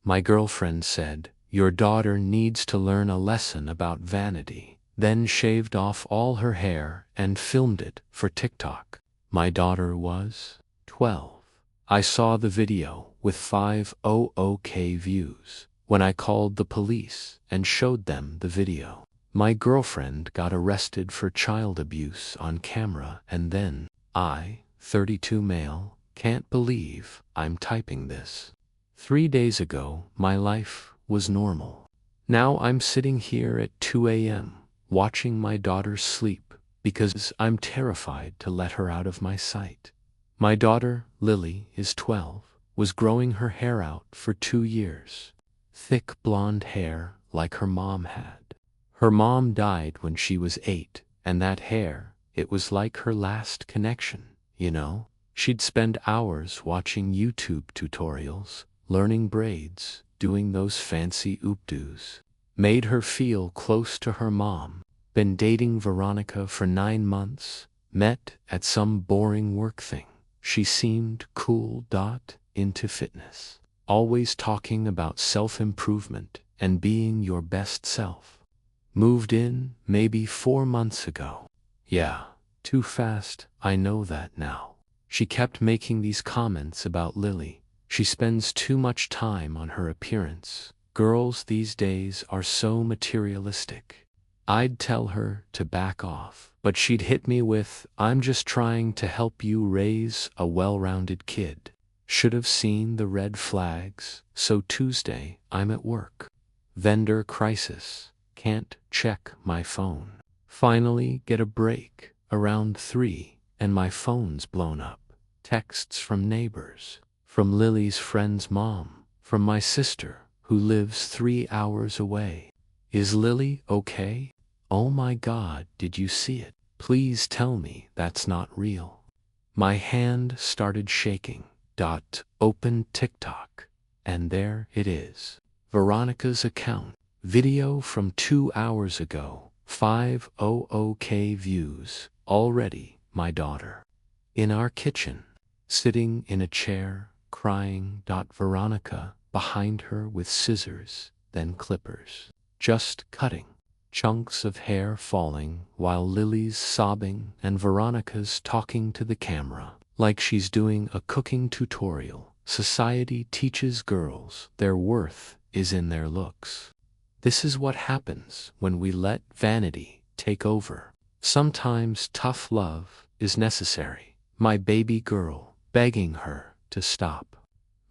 My girlfriend said, "Your daughter needs to learn a lesson about vanity," then shaved off all her hair and filmed it for TikTok. My daughter was 12. I saw the video with 500K views. When I called the police and showed them the video, my girlfriend got arrested for child abuse on camera, and then I, 32 male, can't believe I'm typing this. 3 days ago, my life was normal. Now I'm sitting here at 2 a.m. watching my daughter sleep because I'm terrified to let her out of my sight. My daughter, Lily, is 12, was growing her hair out for 2 years. Thick blonde hair like her mom had. Her mom died when she was 8, and that hair, it was like her last connection, you know? She'd spend hours watching YouTube tutorials, learning braids, doing those fancy updos. Made her feel close to her mom. Been dating Veronica for 9 months, met at some boring work thing. She seemed cool. Into fitness. Always talking about self-improvement and being your best self. Moved in maybe 4 months ago. Yeah, too fast, I know that now. She kept making these comments about Lily. She spends too much time on her appearance. Girls these days are so materialistic. I'd tell her to back off, but she'd hit me with, "I'm just trying to help you raise a well-rounded kid." Should have seen the red flags. So Tuesday, I'm at work. Vendor crisis. Can't check my phone. Finally get a break around 3, and my phone's blown up. Texts from neighbors, from Lily's friend's mom, from my sister, who lives 3 hours away. "Is Lily okay? Oh my God, did you see it? Please tell me that's not real." My hand started shaking. Open TikTok, and there it is. Veronica's account. Video from 2 hours ago. 500K views. Already, my daughter. In our kitchen, sitting in a chair, crying. Veronica behind her with scissors, then clippers. Just cutting. Chunks of hair falling while Lily's sobbing and Veronica's talking to the camera like she's doing a cooking tutorial. Society teaches girls their worth is in their looks. This is what happens when we let vanity take over. Sometimes tough love is necessary. My baby girl begging her to stop.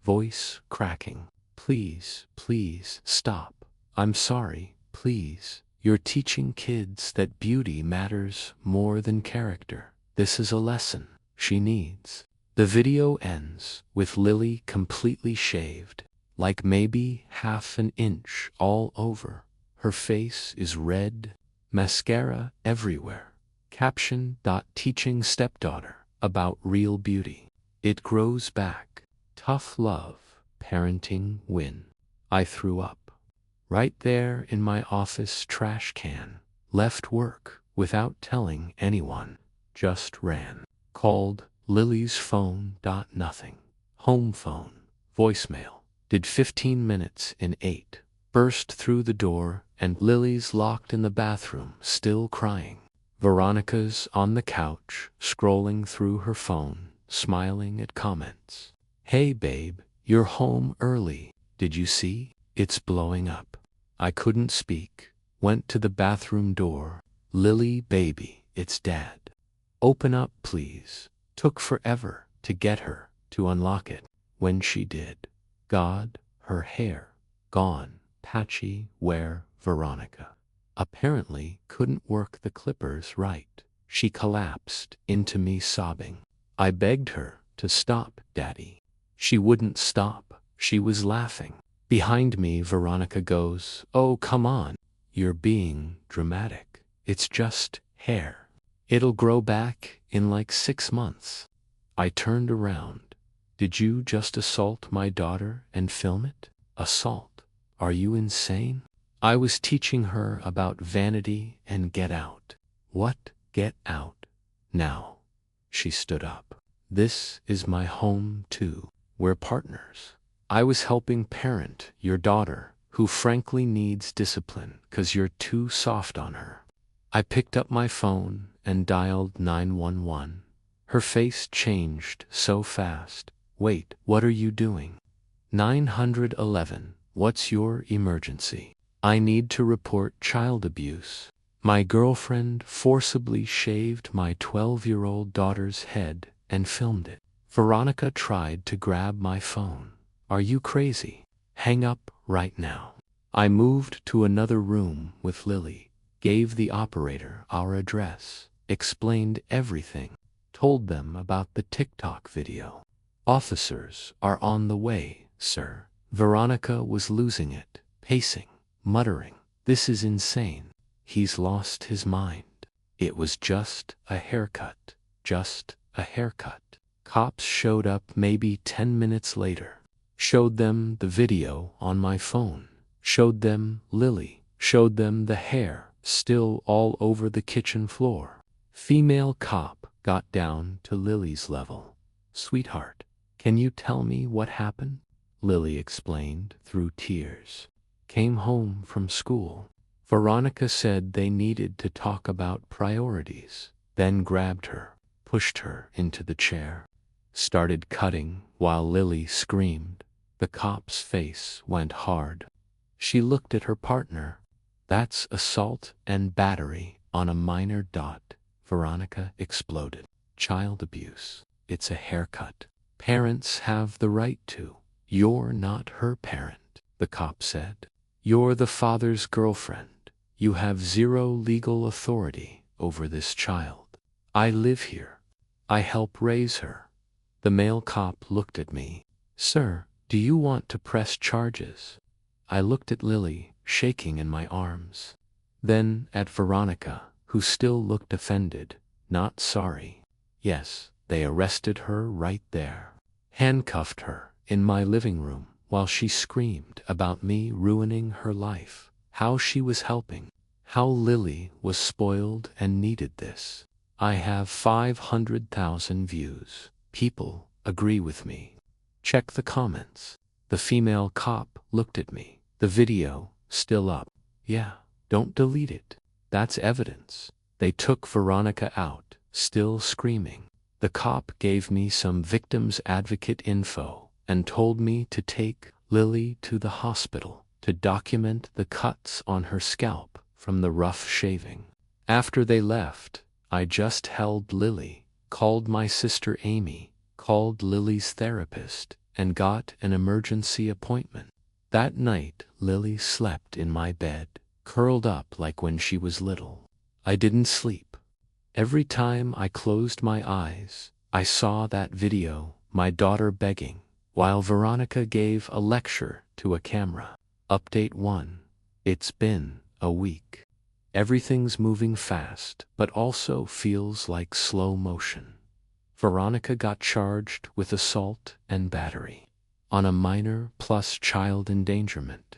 Voice cracking. "Please, please stop. I'm sorry, please. You're teaching kids that beauty matters more than character. This is a lesson she needs." The video ends with Lily completely shaved, like maybe half an inch all over. Her face is red, mascara everywhere. Caption. Teaching stepdaughter about real beauty. It grows back. Tough love, parenting win. I threw up. Right there in my office trash can. Left work without telling anyone. Just ran. Called Lily's phone. Nothing. Home phone. Voicemail. Did 15 minutes in 8. Burst through the door and Lily's locked in the bathroom, still crying. Veronica's on the couch, scrolling through her phone, smiling at comments. "Hey babe, you're home early. Did you see? It's blowing up." I couldn't speak. Went to the bathroom door. "Lily baby, it's Dad. Open up please." Took forever to get her to unlock it. When she did, God, her hair gone, patchy. Where Veronica apparently couldn't work the clippers right. She collapsed into me sobbing. I begged her to stop, Daddy. She wouldn't stop. She was laughing. Behind me, Veronica goes, "Oh, come on. You're being dramatic. It's just hair. It'll grow back in like 6 months." I turned around. "Did you just assault my daughter and film it?" "Assault? Are you insane?" I was teaching her about vanity and get out. "What? Get out? Now." She stood up. "This is my home too. We're partners. I was helping parent your daughter, who frankly needs discipline 'cause you're too soft on her. I picked up my phone and dialed 911. Her face changed so fast. Wait, what are you doing? 911, what's your emergency? I need to report child abuse. My girlfriend forcibly shaved my 12-year-old daughter's head and filmed it. Veronica tried to grab my phone. Are you crazy? Hang up right now. I moved to another room with Lily, gave the operator our address, explained everything, told them about the TikTok video. Officers are on the way, sir. Veronica was losing it, pacing, muttering, this is insane. He's lost his mind. It was just a haircut, just a haircut. Cops showed up maybe 10 minutes later. Showed them the video on my phone. Showed them Lily. Showed them the hair still all over the kitchen floor. Female cop got down to Lily's level. Sweetheart, can you tell me what happened? Lily explained through tears. Came home from school. Veronica said they needed to talk about priorities, then grabbed her, pushed her into the chair, started cutting while Lily screamed. The cop's face went hard. She looked at her partner. That's assault and battery on a minor. Veronica exploded. Child abuse. It's a haircut. Parents have the right to. You're not her parent, the cop said. You're the father's girlfriend. You have zero legal authority over this child. I live here. I help raise her. The male cop looked at me. Sir, do you want to press charges? I looked at Lily, shaking in my arms. Then at Veronica, who still looked offended, not sorry. Yes, they arrested her right there. Handcuffed her in my living room while she screamed about me ruining her life. How she was helping, how Lily was spoiled and needed this. I have 500,000 views. People agree with me. Check the comments. The female cop looked at me. The video, still up. Yeah, don't delete it. That's evidence. They took Veronica out, still screaming. The cop gave me some victims advocate info and told me to take Lily to the hospital to document the cuts on her scalp from the rough shaving. After they left, I just held Lily, called my sister Amy, called Lily's therapist, and got an emergency appointment. That night, Lily slept in my bed, curled up like when she was little. I didn't sleep. Every time I closed my eyes, I saw that video, my daughter begging, while Veronica gave a lecture to a camera. Update 1. It's been a week. Everything's moving fast, but also feels like slow motion. Veronica got charged with assault and battery on a minor plus child endangerment.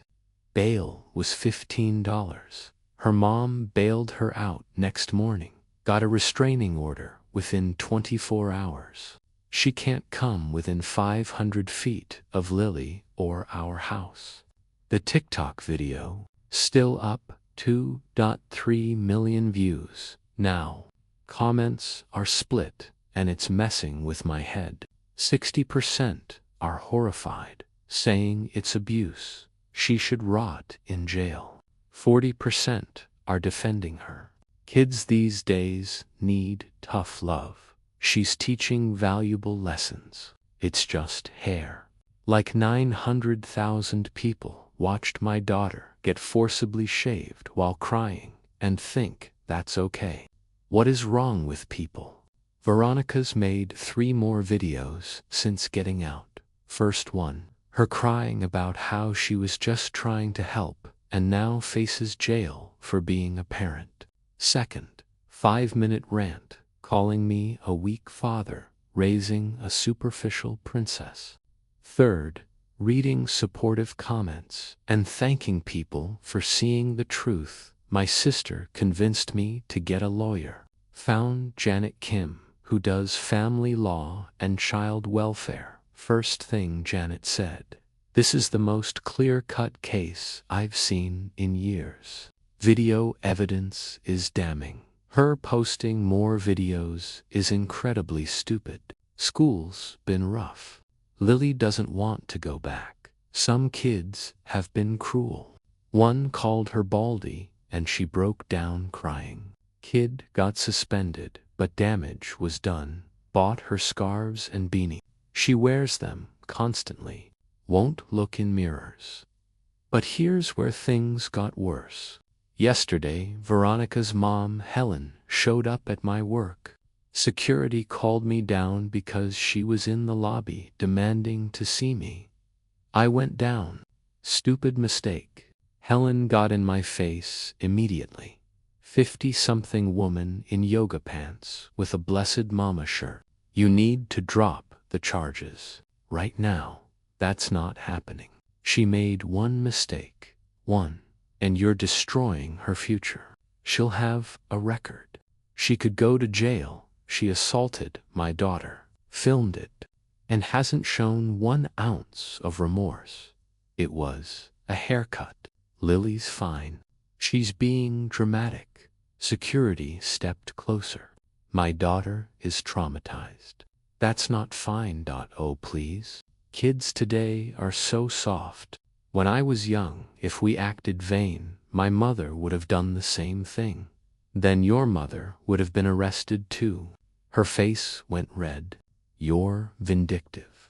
Bail was $15. Her mom bailed her out next morning, got a restraining order within 24 hours. She can't come within 500 feet of Lily or our house. The TikTok video, still up, 2.3 million views. Now, comments are split, and it's messing with my head. 60% are horrified, saying it's abuse. She should rot in jail. 40% are defending her. Kids these days need tough love. She's teaching valuable lessons. It's just hair. Like 900,000 people watched my daughter get forcibly shaved while crying and think that's okay. What is wrong with people? Veronica's made 3 more videos since getting out. First one, her crying about how she was just trying to help and now faces jail for being a parent. Second, 5-minute rant, calling me a weak father, raising a superficial princess. Third, reading supportive comments and thanking people for seeing the truth. My sister convinced me to get a lawyer. Found Janet Kim, who does family law and child welfare. First thing Janet said, This is the most clear-cut case I've seen in years. Video evidence is damning. Her posting more videos is incredibly stupid. School's been rough. Lily doesn't want to go back. Some kids have been cruel. One called her baldy, and she broke down crying. Kid got suspended, but damage was done. Bought her scarves and beanie. She wears them constantly. Won't look in mirrors. But here's where things got worse. Yesterday, Veronica's mom, Helen, showed up at my work. Security called me down because she was in the lobby demanding to see me. I went down. Stupid mistake. Helen got in my face immediately. 50-something woman in yoga pants with a Blessed Mama shirt. You need to drop the charges. Right now, that's not happening. She made one mistake. One. And you're destroying her future. She'll have a record. She could go to jail. She assaulted my daughter, filmed it, and hasn't shown 1 ounce of remorse. It was a haircut. Lily's fine. She's being dramatic. Security stepped closer. My daughter is traumatized. That's not fine. Oh, please. Kids today are so soft. When I was young, if we acted vain, my mother would have done the same thing. Then your mother would have been arrested too. Her face went red. You're vindictive.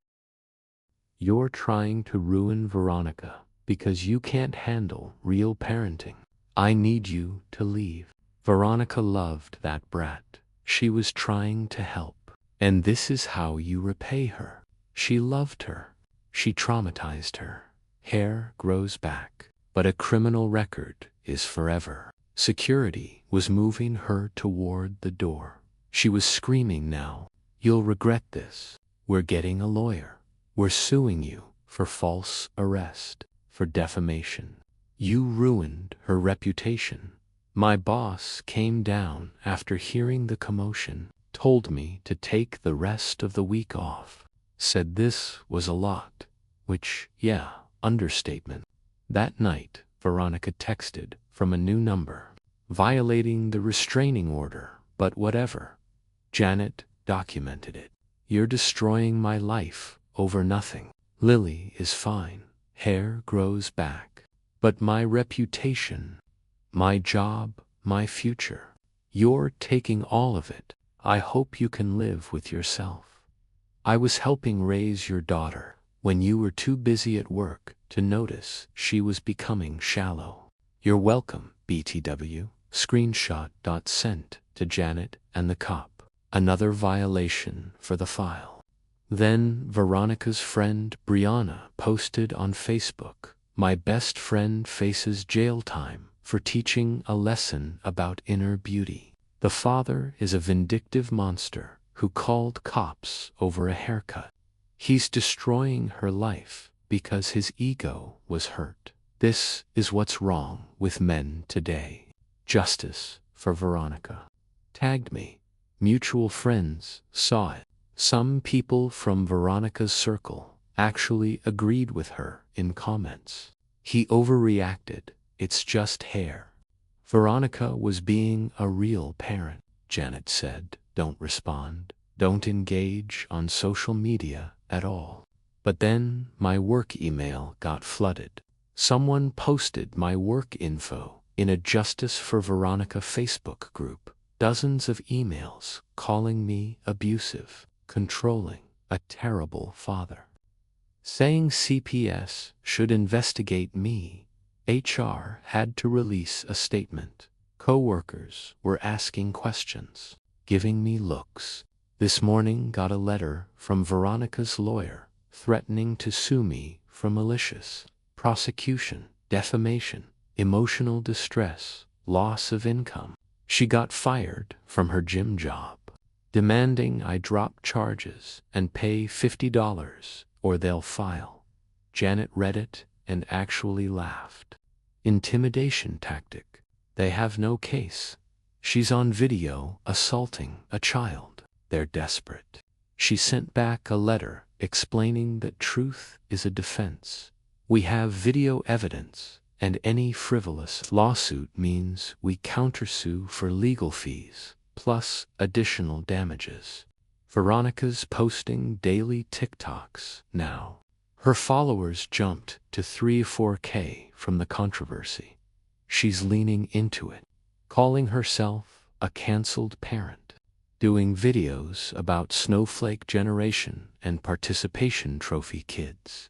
You're trying to ruin Veronica because you can't handle real parenting. I need you to leave. Veronica loved that brat. She was trying to help. And this is how you repay her. She loved her. She traumatized her. Hair grows back, but a criminal record is forever. Security was moving her toward the door. She was screaming now. You'll regret this. We're getting a lawyer. We're suing you for false arrest, for defamation. You ruined her reputation. My boss came down after hearing the commotion, told me to take the rest of the week off. Said this was a lot, which, yeah, understatement. That night, Veronica texted from a new number, violating the restraining order, but whatever. Janet documented it. You're destroying my life over nothing. Lily is fine. Hair grows back. But my reputation, my job, my future. You're taking all of it. I hope you can live with yourself. I was helping raise your daughter when you were too busy at work to notice she was becoming shallow. You're welcome, BTW. Screenshot. Sent to Janet and the cop. Another violation for the file. Then Veronica's friend Brianna posted on Facebook, my best friend faces jail time for teaching a lesson about inner beauty. The father is a vindictive monster who called cops over a haircut. He's destroying her life because his ego was hurt. This is what's wrong with men today. Justice for Veronica. Tagged me. Mutual friends saw it. Some people from Veronica's circle actually agreed with her in comments. He overreacted. It's just hair. Veronica was being a real parent. Janet said, don't respond. Don't engage on social media at all. But then my work email got flooded. Someone posted my work info in a Justice for Veronica Facebook group. Dozens of emails calling me abusive, controlling, a terrible father. Saying CPS should investigate me. HR had to release a statement. Co-workers were asking questions, giving me looks. This morning got a letter from Veronica's lawyer threatening to sue me for malicious prosecution, defamation, emotional distress, loss of income. She got fired from her gym job, demanding I drop charges and pay $50 or they'll file. Janet read it and actually laughed. Intimidation tactic. They have no case. She's on video assaulting a child. They're desperate. She sent back a letter explaining that truth is a defense, We have video evidence, and any frivolous lawsuit means we countersue for legal fees, plus additional damages. Veronica's posting daily TikToks now. Her followers jumped to 3 or 4K from the controversy. She's leaning into it, calling herself a canceled parent, doing videos about snowflake generation and participation trophy kids.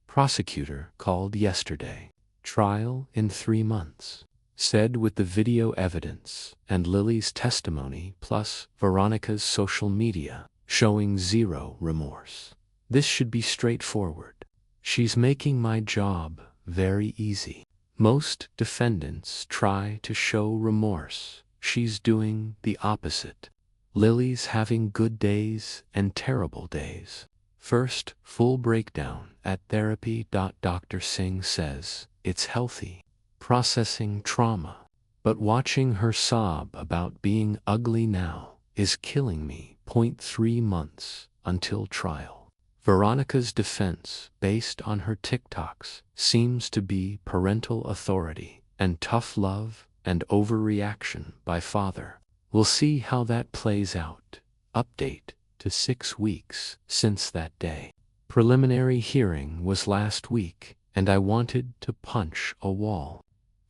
Prosecutor called yesterday. Trial in 3 months. Said with the video evidence and Lily's testimony plus Veronica's social media showing zero remorse. This should be straightforward. She's making my job very easy. Most defendants try to show remorse. She's doing the opposite. Lily's having good days and terrible days. First, full breakdown at therapy. Dr. Singh says it's healthy, processing trauma, but watching her sob about being ugly now is killing me. 3 months until trial. Veronica's defense, based on her TikToks, seems to be parental authority and tough love and overreaction by father. We'll see how that plays out. Update to 6 weeks since that day. Preliminary hearing was last week, and I wanted to punch a wall.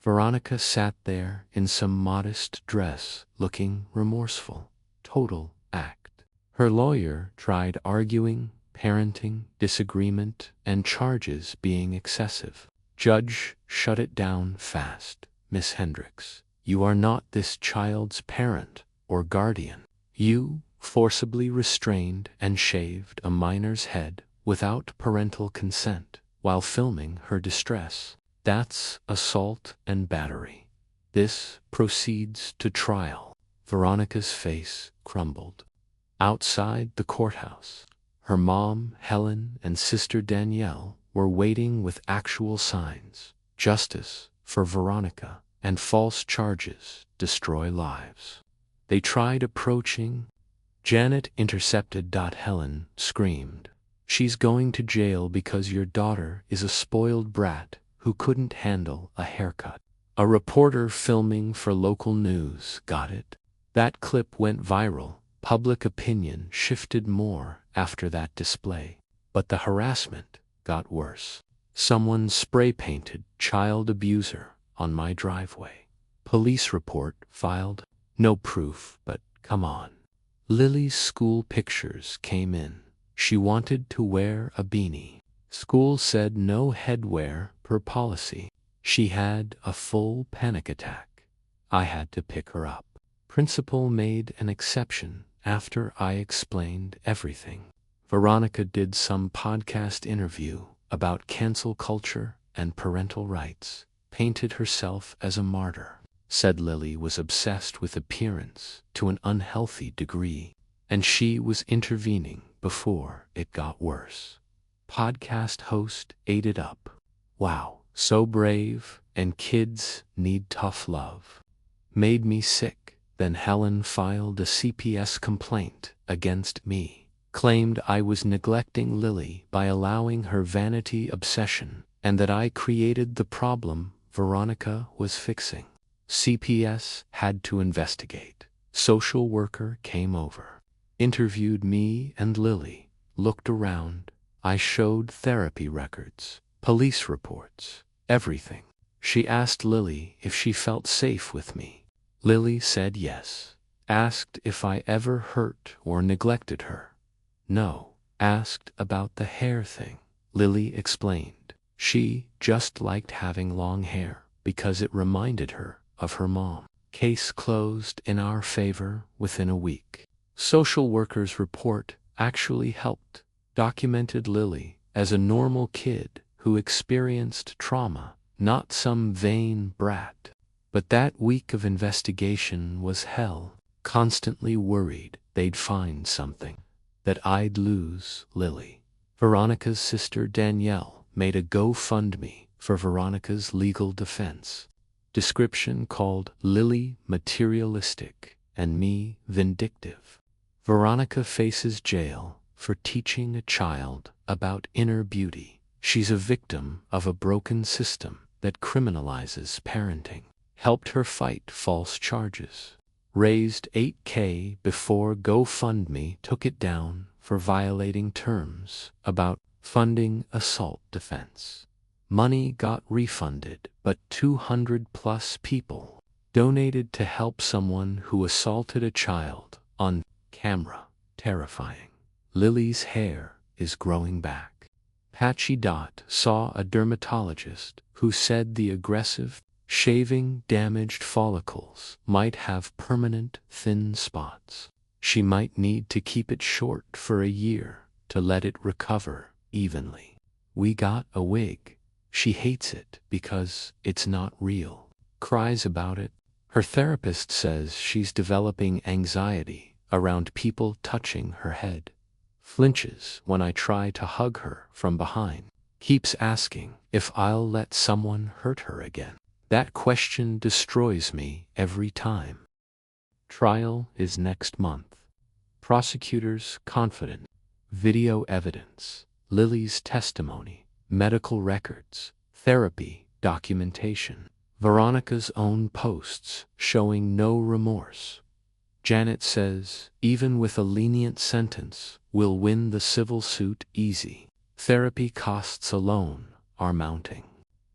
Veronica sat there in some modest dress, looking remorseful. Total act. Her lawyer tried arguing, parenting, disagreement, and charges being excessive. Judge shut it down fast. Miss Hendricks, you are not this child's parent or guardian. You forcibly restrained and shaved a minor's head without parental consent while filming her distress. That's assault and battery. This proceeds to trial. Veronica's face crumbled. Outside the courthouse, her mom, Helen, and sister Danielle were waiting with actual signs. Justice for Veronica and false charges destroy lives. They tried approaching. Janet intercepted. Helen screamed. She's going to jail because your daughter is a spoiled brat who couldn't handle a haircut. A reporter filming for local news got it. That clip went viral. Public opinion shifted more after that display. But the harassment got worse. Someone spray-painted child abuser on my driveway. Police report filed. No proof, but come on. Lily's school pictures came in. She wanted to wear a beanie. School said no headwear per policy. She had a full panic attack. I had to pick her up. Principal made an exception after I explained everything. Veronica did some podcast interview about cancel culture and parental rights, painted herself as a martyr, said Lily was obsessed with appearance to an unhealthy degree, and she was intervening before it got worse. Podcast host ate it up. Wow, so brave, and kids need tough love. Made me sick. Then Helen filed a CPS complaint against me, claimed I was neglecting Lily by allowing her vanity obsession, and that I created the problem Veronica was fixing. CPS had to investigate. Social worker came over, interviewed me and Lily, looked around. I showed therapy records, police reports, everything. She asked Lily if she felt safe with me. Lily said yes. Asked if I ever hurt or neglected her. No. Asked about the hair thing. Lily explained. She just liked having long hair because it reminded her of her mom. Case closed in our favor within a week. Social worker's report actually helped. Documented Lily as a normal kid who experienced trauma, not some vain brat. But that week of investigation was hell. Constantly worried they'd find something, that I'd lose Lily. Veronica's sister Danielle made a GoFundMe for Veronica's legal defense. Description called Lily materialistic and me vindictive. Veronica faces jail for teaching a child about inner beauty. She's a victim of a broken system that criminalizes parenting. Helped her fight false charges. Raised $8K before GoFundMe took it down for violating terms about funding assault defense. Money got refunded, but 200+ people donated to help someone who assaulted a child on camera. Terrifying. Lily's hair is growing back. Patchy Dot saw a dermatologist who said the aggressive shaving damaged follicles might have permanent thin spots. She might need to keep it short for a year to let it recover evenly. We got a wig. She hates it because it's not real. Cries about it. Her therapist says she's developing anxiety around people touching her head. Flinches when I try to hug her from behind. Keeps asking if I'll let someone hurt her again. That question destroys me every time. Trial is next month. Prosecutors confident. Video evidence, Lily's testimony, medical records, therapy, documentation, Veronica's own posts showing no remorse. Janet says, even with a lenient sentence, we'll win the civil suit easy. Therapy costs alone are mounting.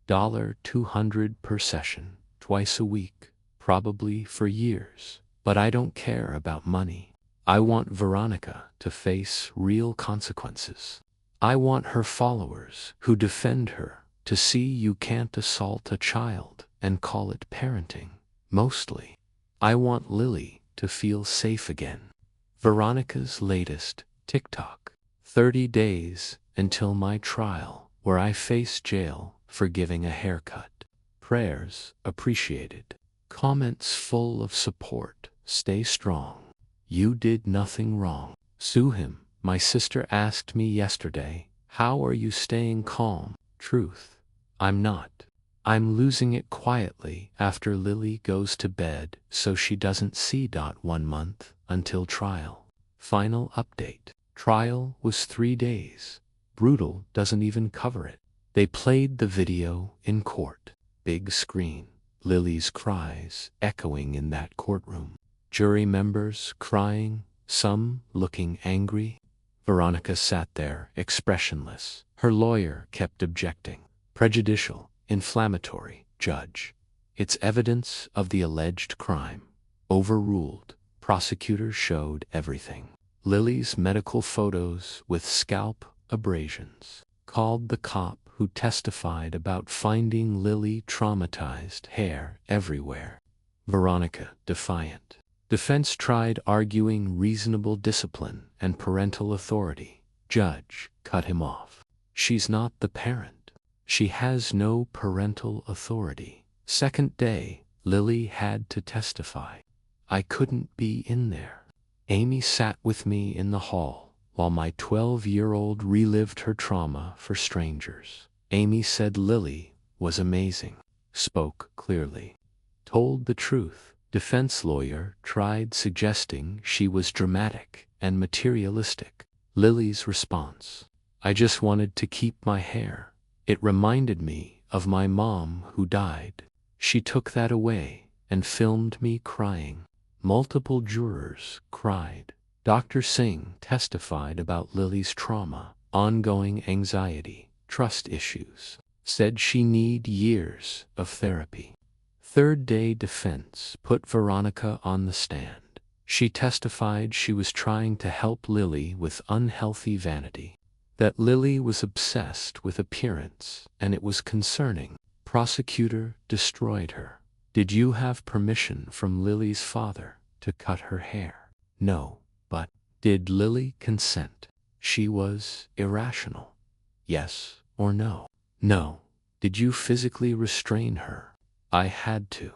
$200 per session, twice a week, probably for years. But I don't care about money. I want Veronica to face real consequences. I want her followers who defend her to see you can't assault a child and call it parenting. Mostly, I want Lily to feel safe again. Veronica's latest TikTok. 30 days until my trial, where I face jail for giving a haircut. Prayers appreciated. Comments full of support. Stay strong. You did nothing wrong. Sue him. My sister asked me yesterday, how are you staying calm? Truth. I'm not. I'm losing it quietly after Lily goes to bed so she doesn't see. 1 month until trial. Final update. Trial was 3 days. Brutal doesn't even cover it. They played the video in court. Big screen. Lily's cries echoing in that courtroom. Jury members crying, some looking angry. Veronica sat there, expressionless. Her lawyer kept objecting. Prejudicial, inflammatory. Judge. It's evidence of the alleged crime. Overruled. Prosecutor showed everything. Lily's medical photos with scalp abrasions. Called the cop who testified about finding Lily traumatized, hair everywhere. Veronica defiant. Defense tried arguing reasonable discipline and parental authority. Judge cut him off. She's not the parent. She has no parental authority. Second day, Lily had to testify. I couldn't be in there. Amy sat with me in the hall while my 12-year-old relived her trauma for strangers. Amy said Lily was amazing, spoke clearly, told the truth. Defense lawyer tried suggesting she was dramatic and materialistic. Lily's response: I just wanted to keep my hair. It reminded me of my mom who died. She took that away and filmed me crying. Multiple jurors cried. Dr. Singh testified about Lily's trauma, ongoing anxiety, trust issues, said she need years of therapy. Third day defense put Veronica on the stand. She testified she was trying to help Lily with unhealthy vanity, that Lily was obsessed with appearance and it was concerning. Prosecutor destroyed her. Did you have permission from Lily's father to cut her hair? No. But did Lily consent? She was irrational. Yes or no? No. Did you physically restrain her? I had to.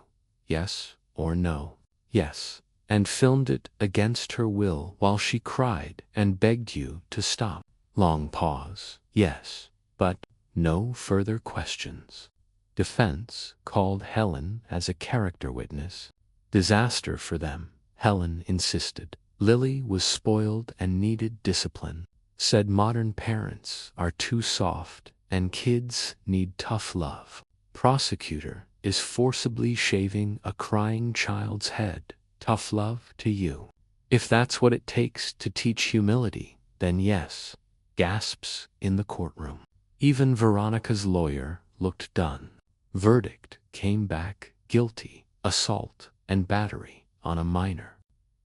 Yes or no? Yes. And filmed it against her will while she cried and begged you to stop. Long pause. Yes. But no further questions. Defense called Helen as a character witness. Disaster for them. Helen insisted. Lily was spoiled and needed discipline. Said modern parents are too soft and kids need tough love. Prosecutor is forcibly shaving a crying child's head. Tough love to you. If that's what it takes to teach humility, then yes. Gasps in the courtroom. Even Veronica's lawyer looked done. Verdict came back guilty, assault and battery on a minor.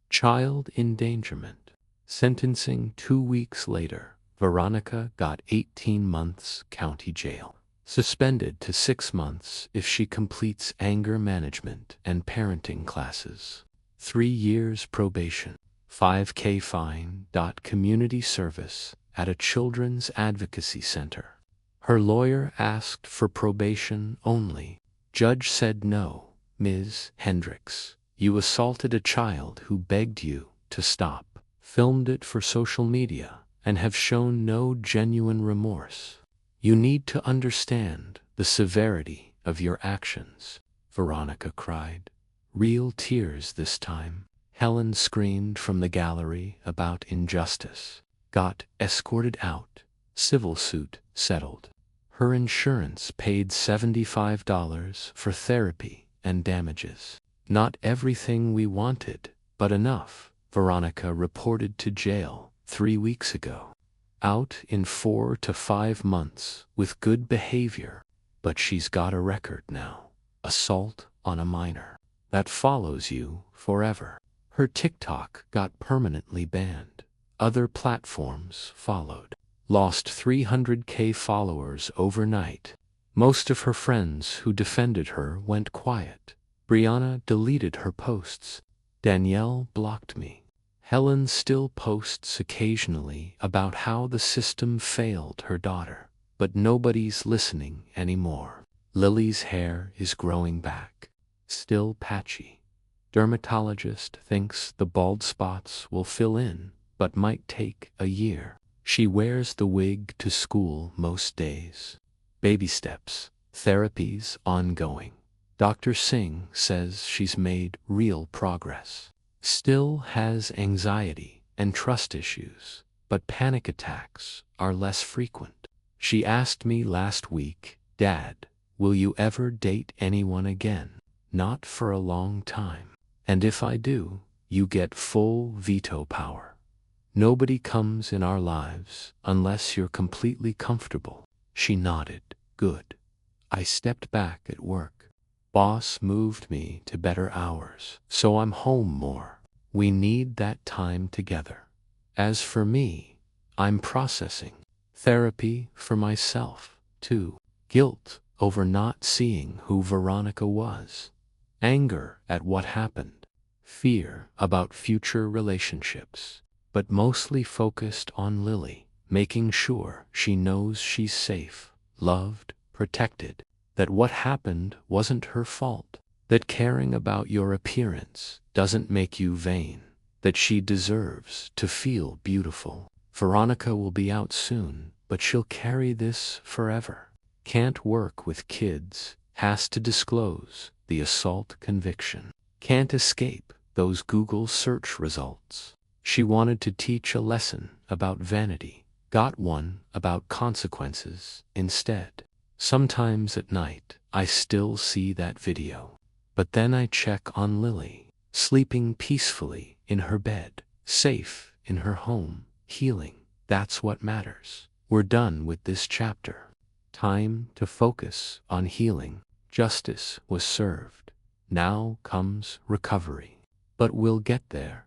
Child endangerment. Sentencing 2 weeks later. Veronica got 18 months county jail. Suspended to 6 months if she completes anger management and parenting classes. 3 years probation. $5,000 fine. Community service at a children's advocacy center. Her lawyer asked for probation only. Judge said no. Ms. Hendricks, you assaulted a child who begged you to stop, filmed it for social media, and have shown no genuine remorse. You need to understand the severity of your actions, Veronica cried. Real tears this time. Helen screamed from the gallery about injustice. Got escorted out. Civil suit settled. Her insurance paid $75 for therapy and damages. Not everything we wanted, but enough, Veronica reported to jail 3 weeks ago. Out in 4 to 5 months with good behavior, but she's got a record now. Assault on a minor. That follows you forever. Her TikTok got permanently banned. Other platforms followed. Lost 300,000 followers overnight. Most of her friends who defended her went quiet. Brianna deleted her posts. Danielle blocked me. Helen still posts occasionally about how the system failed her daughter, but nobody's listening anymore. Lily's hair is growing back. Still patchy. Dermatologist thinks the bald spots will fill in, but might take a year. She wears the wig to school most days. Baby steps. Therapies ongoing. Dr. Singh says she's made real progress. Still has anxiety and trust issues, but panic attacks are less frequent. She asked me last week, Dad, will you ever date anyone again? Not for a long time. And if I do, you get full veto power. Nobody comes in our lives unless you're completely comfortable. She nodded. Good. I stepped back at work. Boss moved me to better hours, so I'm home more. We need that time together. As for me, I'm processing. Therapy for myself, too. Guilt over not seeing who Veronica was. Anger at what happened. Fear about future relationships. But mostly focused on Lily, making sure she knows she's safe, loved, protected, that what happened wasn't her fault, that caring about your appearance doesn't make you vain, that she deserves to feel beautiful. Veronica will be out soon, but she'll carry this forever. Can't work with kids, has to disclose the assault conviction. Can't escape those Google search results. She wanted to teach a lesson about vanity, got one about consequences instead. Sometimes at night, I still see that video. But then I check on Lily, sleeping peacefully in her bed, safe in her home, healing. That's what matters. We're done with this chapter. Time to focus on healing. Justice was served. Now comes recovery. But we'll get there.